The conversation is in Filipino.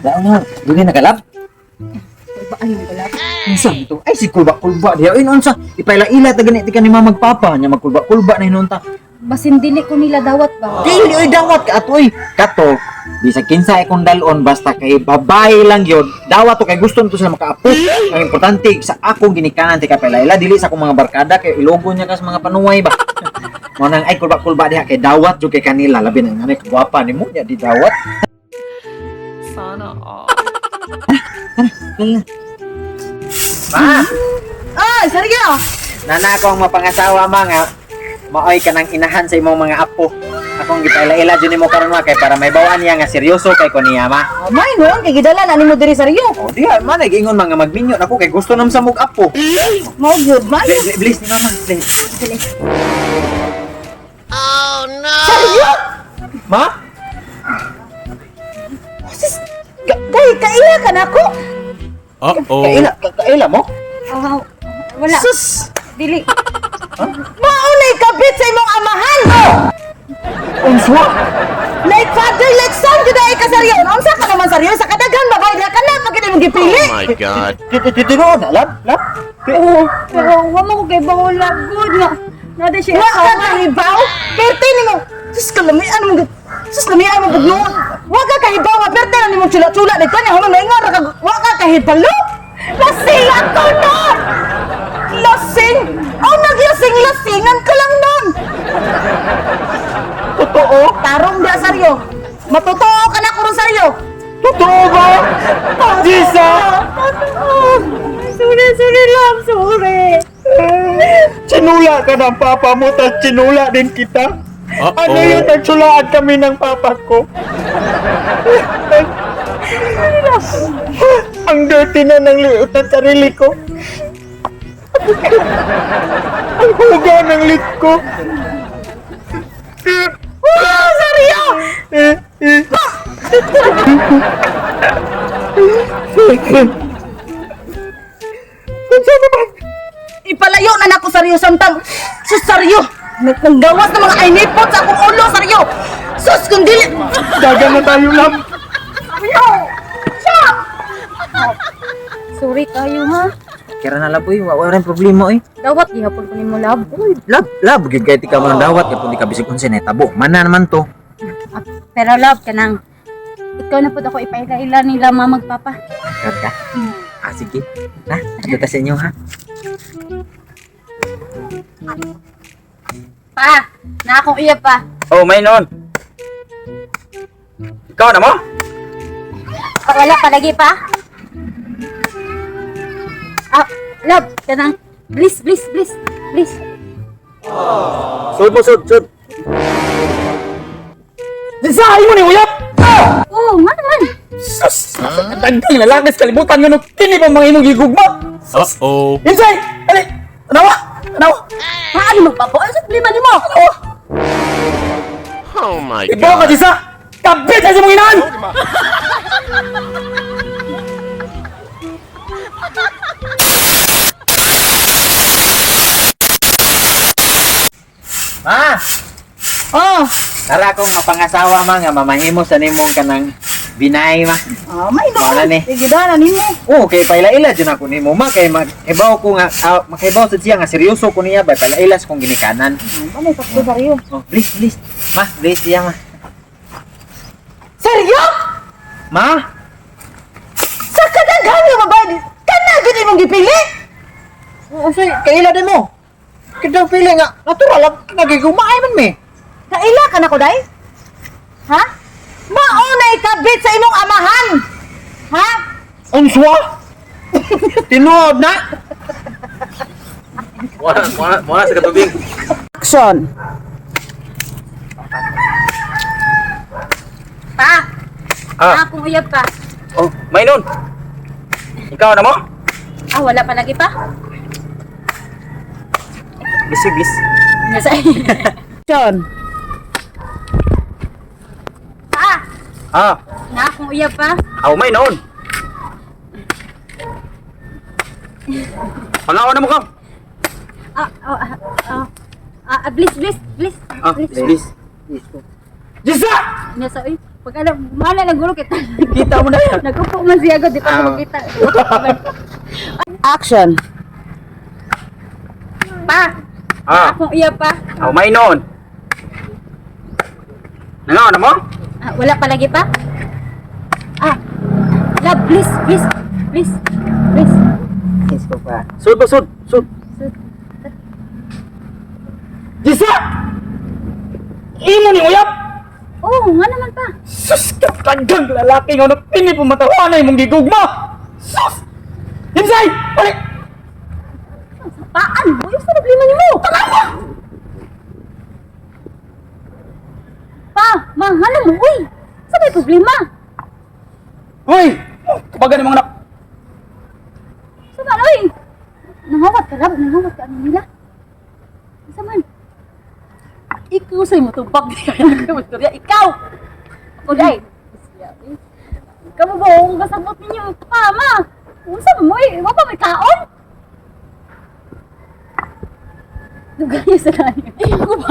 Ano? Dili nagalap? Kulbaan mo galap. Unsa ito? Ay si kulba diha. Ay unsa? Ipaila-ila ta ganit ka ni mama magpapa nya magkulba na hinunta. Basin dili ko nila dawat ba? Dili oy dawat ka atoy. Kato, bisag kinsa akong dalon basta kay babae lang yun. Dawat to kay gusto nito sila makaapo. Ang importante sa akong ginikanan ti kapaila dili sa akong mga barkada kay ilogo niya kas mga panuway ba. Mo nang ay kulba diha kay dawat jud kay kanila labi na nanay kagwapa nimo nya di dawat. Sana all. Ma, Ah, Sergio! nana ko ang mapangasawa mga maoy ka ng inahan sa imong mga apo. Akong gipaila-ila jud nimo karon ma kay para may bawaan niya nga seryoso kay ko niya ma. May no, kay gidalan ani mo diri Sergio. O diha man nagingon mga magminyo nako kay gusto nam sa mug apo. Mo gyud man. Please ni mama, please. Sergio! Ma? Kay kaila ka nako. Kaila mo? Ah, wala. Sus! Dili. Maunay kabit sa imong amahan. Unswa? Like father, like son, jud ay ka Sergio. Unsa ka naman Sergio sa kadaghan ba kay ka na pagid mo gipili? Oh my god. Titiro na, lab? Pero wa mo ko kay bawala good na. Nada siya. Wa ka kahibaw? Perte nimo. Sus kalamian mo. Sus lamian mo gud. Wa ka kahibaw, nga perte na nimo chula-chula dito nya human ingon ra ka. Wa ka kahibalo. Lasing ako nun! Lasing? Oh, naglasing-lasingan ka lang nun! Totoo? Tarong di Sergio. Matotoo ka na ko Sergio. Totoo ba? Jisa! Sorry lang, sorry. Sinula ka ng papa mo, tas sinula din kita. Ano yun, nagsulaan kami ng papa ko. Ang dirty na ng liot ng sarili ko. Ang huga ng lit ko. Oh, Sergio! Ipalayo na nako Sergio samtang sus Sergio. Naggawas ng mga ainipot sa akong ulo Sergio. Sus kung dili. Dagan na tayo lang. Sergio! Siya! Sorry kayo ha. Kira na laboy, wala rin problema eh. Dawat gihapon ko nimo lab. Lab, gigay ka mo ng dawat, kaya di ka bisig unsa na tabo. Mana naman to. Pero love kanang ikaw na po ako ipaila-ila nila mamagpapa. Kat ka? Sige. Na, dito sa inyo ha. Pa, na akong iya pa. Oh, may noon. Ikaw na mo? Wala pa lagi pa? Ah, love, kanang please. Sud mo, sud. Lisahay mo ni uyap! Oh, man. Sus! Dagdang lalaki sa kalibutan nga no, kini pa mga imong gigugma! Uh-oh. Insay! Ali! Tanawa! Paano magpapo? Ano sa problema nimo? Oh my Ibaw ka, god. Jisa! Kabit ka sa mong inaan! Ma! Oh, Nara kong mapangasawa ma nga mamahimo sa nimong kanang binay ma. may no. Wala ni. Sige na nimo. Oh, kay paila-ila dyan ako nimo ma kay makibaw ko nga makibaw sa siya nga seryoso ko niya ba paila-ila sa kong ginikanan. Ano sa Sergio? Oh, please. Ma, please siya ma. Sergio? Ma! Sa kadaghan nga babae, kana gid imong gipili? Oh, say, kaila din mo. Kita pili nga natural lang nagigumay man me. Kaila ka na ko day? Ha? Maunay kabit sa imong amahan. Ha? Unswa? Tinuod na? Wala sa katubig. Action. Pa, akong uyab pa. Oh, may nun. Ikaw na mo? Ah, wala pa lagi pa? Bis. Nasa Action. Pa, na akong uyab pa. Aw may nun. Pangawa na mo ka. Please. Please. Jisa! Nasa uy. Pag ano, mana na gulo kita. Kita mo na. Nagkupo man siya agad, di pa Ah. naman kita. Action! Pa! Akong iya pa. May noon. Nangaw na mo? Wala pa lagi pa? Love, please, please, please, please. Yes ko pa. Sud. Jisa! Imo ni uyap! Oo, nga naman pa. Sus ka kandang lalaki nga nagpili pumatawa na imong gigugma! Sus! Hinsay! Balik! Paan? Boy, sa problema niyo mo? Pa, mahal mo, uy. Sa may problema? Hoy! Kabagan ng mga nak... Sa man, uy. Nangawat ka, Rab. Nangawat ka, ano nila? Sa man. Ikaw sa'yo mo itong bag. Ikaw! Ako, day. Kamu ba, kung kasabot ninyo, pama. Kung sa mo, eh. Wapa may kaon? Dugay sa kanya. Ako ba,